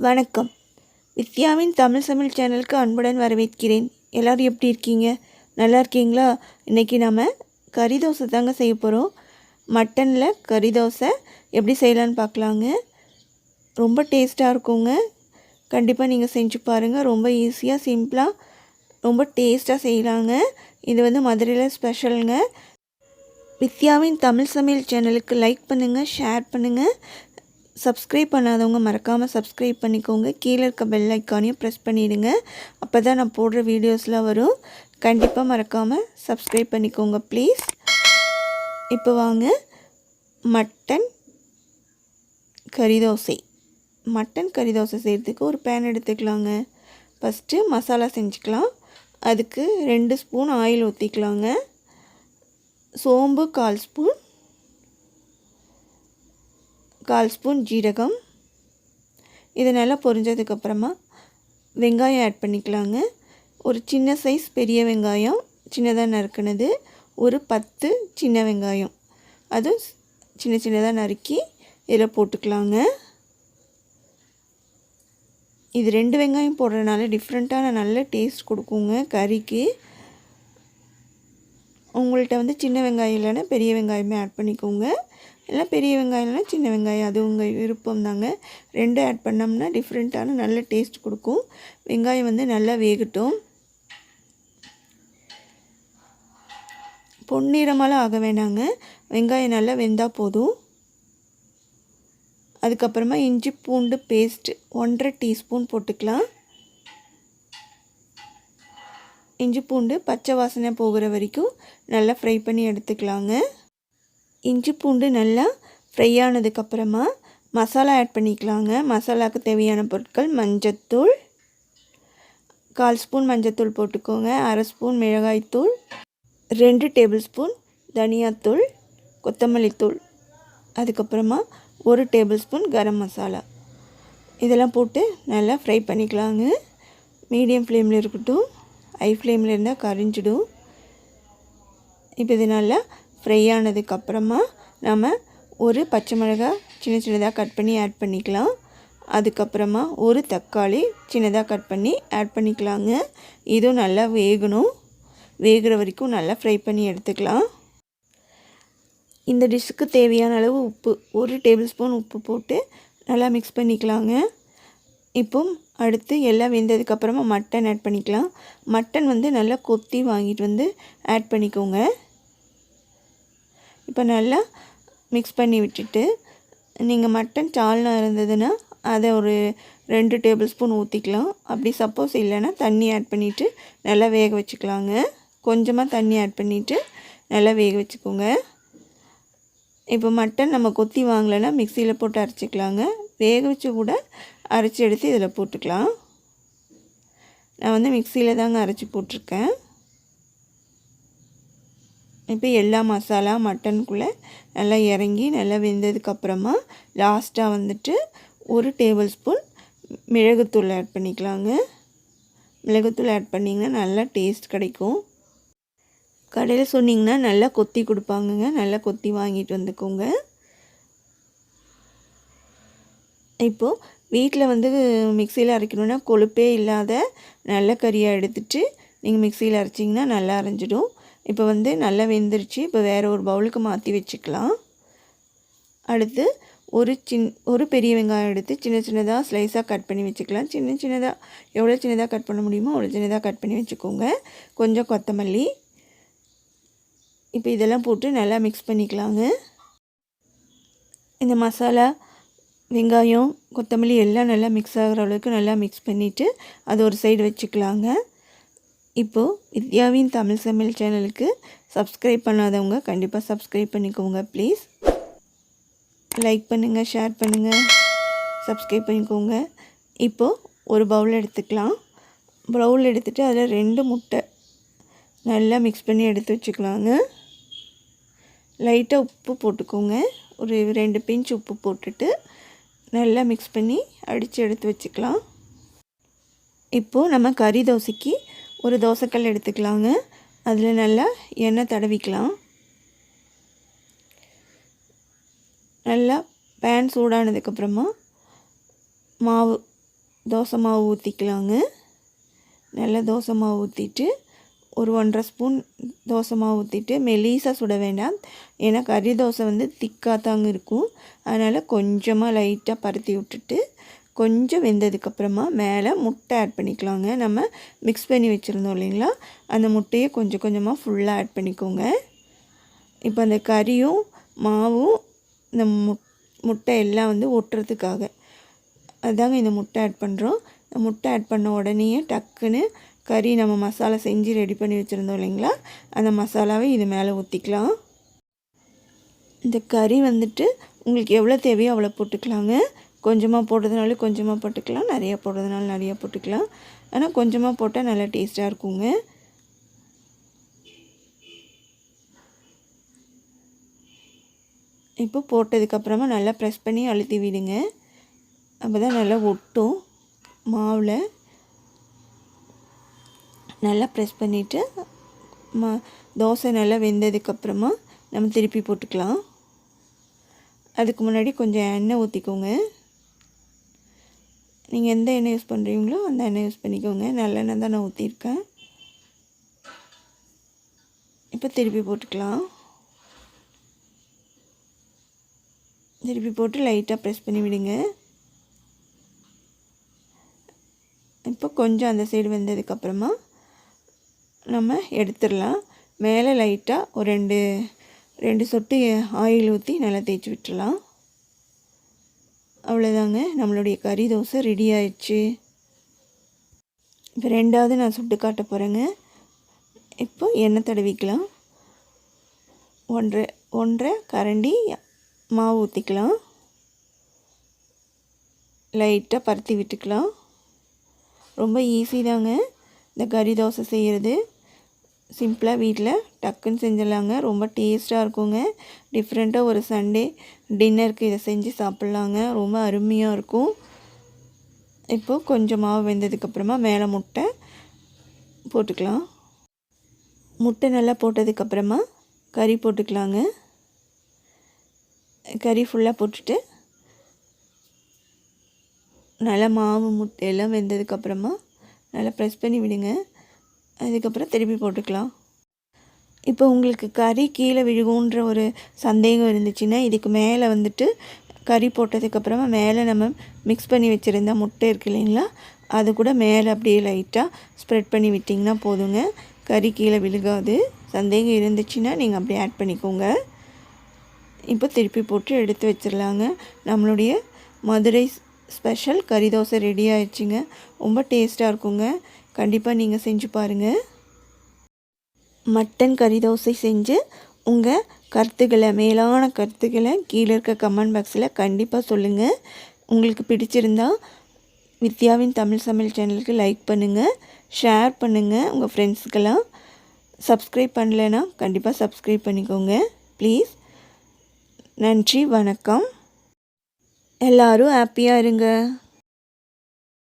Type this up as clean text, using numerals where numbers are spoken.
வணக்கம். வித்யாவின் தமிழ் சமையல் சேனலுக்கு அன்புடன் வரவேற்கிறேன். எல்லோரும் எப்படி இருக்கீங்க? நல்லா இருக்கீங்களா? இன்றைக்கி நம்ம கறி தோசை தாங்க செய்ய போகிறோம். மட்டனில் கறி தோசை எப்படி செய்யலான்னு பார்க்கலாங்க. ரொம்ப டேஸ்ட்டாக இருக்குங்க. கண்டிப்பாக நீங்கள் செஞ்சு பாருங்கள். ரொம்ப ஈஸியாக சிம்பிளாக ரொம்ப டேஸ்ட்டாக செய்யலாங்க. இது மதுரையில் ஸ்பெஷலுங்க. வித்யாவின் தமிழ் சமையல் சேனலுக்கு லைக் பண்ணுங்கள், ஷேர் பண்ணுங்கள். சப்ஸ்கிரைப் பண்ணாதவங்க மறக்காமல் சப்ஸ்கிரைப் பண்ணிக்கோங்க. கீழே இருக்க பெல் ஐக்கானையும் ப்ரெஸ் பண்ணிவிடுங்க. அப்போ தான் நான் போடுற வீடியோஸ்லாம் வரும். கண்டிப்பாக மறக்காமல் சப்ஸ்கிரைப் பண்ணிக்கோங்க ப்ளீஸ். இப்போ வாங்க மட்டன் கறி தோசை செய்கிறதுக்கு ஒரு பேன் எடுத்துக்கலாங்க. ஃபஸ்ட்டு மசாலா செஞ்சுக்கலாம். அதுக்கு 2 ஸ்பூன் ஆயில் ஊற்றிக்கலாங்க. சோம்பு 1/4 ஸ்பூன், 1/4 ஸ்பூன் ஜீரகம். இது நல்லா பொரிஞ்சதுக்கப்புறமா வெங்காயம் ஆட் பண்ணிக்கலாங்க. ஒரு சின்ன சைஸ் பெரிய வெங்காயம் சின்னதாக நறுக்குனது, ஒரு 10 சின்ன வெங்காயம் அது சின்னதாக நறுக்கி இதில் போட்டுக்கலாங்க. இது 2 வெங்காயம் போடுறதுனால டிஃப்ரெண்ட்டான நல்ல டேஸ்ட் கொடுக்குங்க கறிக்கு. உங்கள்கிட்ட சின்ன வெங்காயம் இல்லைன்னா பெரிய வெங்காயமே ஆட் பண்ணிக்கோங்க. இல்லை பெரிய வெங்காயம் இல்லைனா சின்ன வெங்காயம், அது உங்கள் விருப்பம் தாங்க. 2 ஆட் பண்ணோம்னா டிஃப்ரெண்ட்டான நல்ல டேஸ்ட் கொடுக்கும். வெங்காயம் நல்லா வேகட்டும். பொன்னிறமாலாம் ஆக வேணாங்க, வெங்காயம் நல்லா வெந்தால் போதும். அதுக்கப்புறமா இஞ்சி பூண்டு பேஸ்ட் 1/2 டீஸ்பூன் போட்டுக்கலாம். இஞ்சி பூண்டு பச்சை வாசனை போகிற வரைக்கும் நல்லா ஃப்ரை பண்ணி எடுத்துக்கலாங்க. இஞ்சி பூண்டு நல்லா ஃப்ரை ஆனதுக்கப்புறமா மசாலா ஆட் பண்ணிக்கலாங்க. மசாலாவுக்கு தேவையான பொருட்கள்: மஞ்சத்தூள் 1/4 ஸ்பூன் மஞ்சத்தூள் போட்டுக்கோங்க, 1/2 ஸ்பூன் மிளகாய்த்தூள், 2 டேபிள் ஸ்பூன் தனியாத்தூள், கொத்தமல்லி தூள், அதுக்கப்புறமா 1 டேபிள் ஸ்பூன் கரம் மசாலா. இதெல்லாம் போட்டு நல்லா ஃப்ரை பண்ணிக்கலாங்க. மீடியம் ஃப்ளேமில் இருக்கட்டும், ஹை ஃப்ளேமில் இருந்தால் கரிஞ்சிடும். இப்போ இது நல்லா ஃப்ரை ஆனதுக்கப்புறமா நம்ம ஒரு பச்சை மிளகாய் சின்னதாக கட் பண்ணி ஆட் பண்ணிக்கலாம். அதுக்கப்புறமா ஒரு தக்காளி சின்னதாக கட் பண்ணி ஆட் பண்ணிக்கலாங்க. இதுவும் நல்லா வேகணும். வேகிற வரைக்கும் நல்லா ஃப்ரை பண்ணி எடுத்துக்கலாம். இந்த டிஷ்ஷுக்கு தேவையான அளவு உப்பு 1 டேபிள் ஸ்பூன் உப்பு போட்டு நல்லா மிக்ஸ் பண்ணிக்கலாங்க. இப்போ அடுத்து எல்லாம் வெந்ததுக்கப்புறமா மட்டன் ஆட் பண்ணிக்கலாம். மட்டன் நல்லா கொத்தி வாங்கிட்டு ஆட் பண்ணிக்கோங்க. இப்போ நல்லா மிக்ஸ் பண்ணி விட்டுட்டு, நீங்கள் மட்டன் சால்னா இருந்ததுன்னா அதை ஒரு 2 டேபிள் ஸ்பூன் ஊற்றிக்கலாம். அப்படி சப்போஸ் இல்லைன்னா தண்ணி ஆட் பண்ணிவிட்டு நல்லா வேக வச்சுக்கலாங்க. கொஞ்சமாக தண்ணி ஆட் பண்ணிவிட்டு நல்லா வேக வச்சுக்கோங்க. இப்போ மட்டன் நம்ம கொத்தி வாங்கலைன்னா மிக்சியில் போட்டு அரைச்சிக்கலாங்க. வேக வச்சு கூட அரைச்சி எடுத்து இதில் போட்டுக்கலாம். நான் மிக்சியில் தாங்க அரைச்சி போட்டிருக்கேன். இப்போ எல்லா மசாலா மட்டனுக்குள்ளே நல்லா இறங்கி நல்லா வெந்ததுக்கப்புறமா லாஸ்ட்டாக 1 டேபிள் ஸ்பூன் மிளகுத்தூள் ஆட் பண்ணிக்கலாங்க. மிளகுத்தூள் ஆட் பண்ணிங்கன்னா நல்லா டேஸ்ட் கிடைக்கும். கடையில் சொன்னிங்கன்னா நல்லா கொத்தி கொடுப்பாங்கங்க. நல்லா கொத்தி வாங்கிட்டு வந்துக்கோங்க. இப்போது வீட்டில் மிக்சியில் அரைக்கணுன்னா கொழுப்பே இல்லாத நல்ல கறியை எடுத்துகிட்டு நீங்கள் மிக்சியில் அரைச்சிங்கன்னா நல்லா அரைஞ்சிடும். இப்போ நல்லா வெந்துருச்சு. இப்போ வேறு ஒரு பவுலுக்கு மாற்றி வச்சுக்கலாம். அடுத்து ஒரு பெரிய வெங்காயம் எடுத்து சின்னதாக ஸ்லைஸாக கட் பண்ணி வச்சுக்கலாம். சின்னதாக எவ்வளோ சின்னதாக கட் பண்ண முடியுமோ அவ்வளோ சின்னதாக கட் பண்ணி வச்சுக்கோங்க. கொஞ்சம் கொத்தமல்லி. இப்போ இதெல்லாம் போட்டு நல்லா மிக்ஸ் பண்ணிக்கலாங்க. இந்த மசாலா வெங்காயம் கொத்தமல்லி எல்லாம் நல்லா மிக்ஸ் ஆகிற அளவுக்கு நல்லா மிக்ஸ் பண்ணிவிட்டு அது ஒரு சைடு வச்சுக்கலாங்க. இப்போது வித்யாவின் தமிழ் சமையல் சேனலுக்கு சப்ஸ்கிரைப் பண்ணாதவங்க கண்டிப்பாக சப்ஸ்கிரைப் பண்ணிக்கோங்க ப்ளீஸ். லைக் பண்ணுங்கள், ஷேர் பண்ணுங்கள், சப்ஸ்கிரைப் பண்ணிக்கோங்க. இப்போது ஒரு பவுல் எடுத்துக்கலாம். பவுல் எடுத்துகிட்டு அதில் 2 முட்டை நல்லா மிக்ஸ் பண்ணி எடுத்து வச்சுக்கலாங்க. லைட்டாக உப்பு போட்டுக்கோங்க. ஒரு 2 பிஞ்ச் உப்பு போட்டுட்டு நல்லா மிக்ஸ் பண்ணி அடித்து எடுத்து வச்சுக்கலாம். இப்போது நம்ம கறி தோசைக்கு ஒரு தோசைக்கல் எடுத்துக்கலாங்க. அதில் நல்லா எண்ணெய் தடவிக்கலாம். நல்லா பேன் சூடானதுக்கப்புறமா மாவு தோசை மாவு ஊற்றிக்கலாங்க. நல்லா தோசை மாவு ஊற்றிட்டு ஒரு 1.5 ஸ்பூன் தோசை மாவு ஊற்றிட்டு மெலிசாக சுட வேண்டாம். ஏன்னா கறி தோசை வந்து திக்காக தாங்க இருக்கும். அதனால் கொஞ்சமாக லைட்டாக பரத்தி விட்டுட்டு கொஞ்சம் வெந்ததுக்கப்புறமா மேலே முட்டை ஆட் பண்ணிக்கலாங்க. நம்ம மிக்ஸ் பண்ணி வச்சுருந்தோம் இல்லைங்களா, அந்த முட்டையை கொஞ்சம் கொஞ்சமாக ஃபுல்லாக ஆட் பண்ணிக்கோங்க. இப்போ அந்த கறியும் மாவும் இந்த முட்டை எல்லாம் வந்து ஒட்டுறதுக்காக அதுதாங்க இந்த முட்டை ஆட் பண்ணுறோம். முட்டை ஆட் பண்ண உடனே டக்குன்னு கறி நம்ம மசாலா செஞ்சு ரெடி பண்ணி வச்சுருந்தோம் இல்லைங்களா, அந்த மசாலாவை இது மேலே ஊற்றிக்கலாம். இந்த கறி வந்துட்டு உங்களுக்கு எவ்வளோ தேவையோ அவ்வளோ போட்டுக்கலாங்க. கொஞ்சமாக போடுறதுனால கொஞ்சமாக போட்டுக்கலாம், நிறையா போடுறதுனால நிறையா போட்டுக்கலாம். ஆனால் கொஞ்சமாக போட்டால் நல்லா டேஸ்ட்டாக இருக்குங்க. இப்போ போட்டதுக்கப்புறமா நல்லா ப்ரெஸ் பண்ணி அழுத்தி விடுங்க. அப்போ தான் நல்லா ஒட்டும். மாவில் நல்லா ப்ரெஸ் பண்ணிவிட்டு தோசை நல்லா வெந்ததுக்கப்புறமா நம்ம திருப்பி போட்டுக்கலாம். அதுக்கு முன்னாடி கொஞ்சம் எண்ணெய் ஊற்றிக்கோங்க. நீங்கள் எந்த எண்ணெய் யூஸ் பண்ணுறீங்களோ அந்த எண்ணெய் யூஸ் பண்ணிக்கோங்க. நல்லெண்ணெய் தான் நான் ஊற்றிருக்கேன். இப்போ திருப்பி போட்டுக்கலாம். திருப்பி போட்டு லைட்டாக ப்ரெஸ் பண்ணி விடுங்க. இப்போ கொஞ்சம் அந்த சைடு வெந்ததுக்கப்புறமா நம்ம எடுத்துடலாம். மேலே லைட்டாக ஒரு ரெண்டு சொட்டு ஆயில் ஊற்றி நல்லா தேய்ச்சி விட்டுடலாம். அவ்வளோதாங்க, நம்மளுடைய கறி தோசை ரெடி ஆயிடுச்சு. இப்போ ரெண்டாவது நான் சுட்டு காட்ட போகிறேங்க. இப்போ எண்ணெய் தடவிக்கலாம். ஒன்றரை கரண்டி மாவு ஊற்றிக்கலாம். லைட்டாக பருத்தி விட்டுக்கலாம். ரொம்ப ஈஸி தாங்க இந்த கறி தோசை செய்கிறது. சிம்பிளாக வீட்டில் டக்குன்னு செஞ்சிடலாங்க. ரொம்ப டேஸ்ட்டாக இருக்குங்க. டிஃப்ரெண்ட்டாக ஒரு சண்டே டின்னருக்கு இதை செஞ்சு சாப்பிட்லாங்க. ரொம்ப அருமையாக இருக்கும். இப்போது கொஞ்சம் மாவு வெந்ததுக்கப்புறமா மேலே முட்டை போட்டுக்கலாம். முட்டை நல்லா போட்டதுக்கப்புறமா கறி போட்டுக்கலாங்க. கறி ஃபுல்லாக போட்டுட்டு நல்லா மாவு முட்டை எல்லாம் வெந்ததுக்கப்புறமா நல்லா ப்ரெஸ் பண்ணி விடுங்க. அதுக்கப்புறம் திருப்பி போட்டுக்கலாம். இப்போ உங்களுக்கு கறி கீழே விழுகுன்ற ஒரு சந்தேகம் இருந்துச்சுன்னா இதுக்கு மேலே வந்துட்டு கறி போட்டதுக்கப்புறமா மேலே நம்ம மிக்ஸ் பண்ணி வச்சுருந்தா முட்டை இருக்கு இல்லைங்களா, அது கூட மேலே அப்படியே லைட்டாக ஸ்ப்ரெட் பண்ணி விட்டிங்கன்னா போதுங்க. கறி கீழே விழுகாது. சந்தேகம் இருந்துச்சுன்னா நீங்கள் அப்படியே ஆட் பண்ணிக்கோங்க. இப்போ திருப்பி போட்டு எடுத்து வச்சிடலாங்க. நம்மளுடைய மதுரை ஸ்பெஷல் கறி தோசை ரெடி ஆயிடுச்சுங்க. ரொம்ப டேஸ்ட்டாக இருக்குங்க. கண்டிப்பாக நீங்கள் செஞ்சு பாருங்கள். மட்டன் கறி தோசை செஞ்சு உங்கள் கருத்துக்களை மேலான கருத்துக்களை கீழே இருக்க கமெண்ட் பாக்ஸில் கண்டிப்பாக சொல்லுங்கள். உங்களுக்கு பிடிச்சிருந்தா வித்யாவின் தமிழ் சமையல் சேனலுக்கு லைக் பண்ணுங்கள், ஷேர் பண்ணுங்கள் உங்கள் ஃப்ரெண்ட்ஸுக்கெல்லாம். சப்ஸ்கிரைப் பண்ணலைன்னா கண்டிப்பாக சப்ஸ்கிரைப் பண்ணிக்கோங்க ப்ளீஸ். நன்றி, வணக்கம். எல்லோரும் ஹாப்பியாக இருங்க.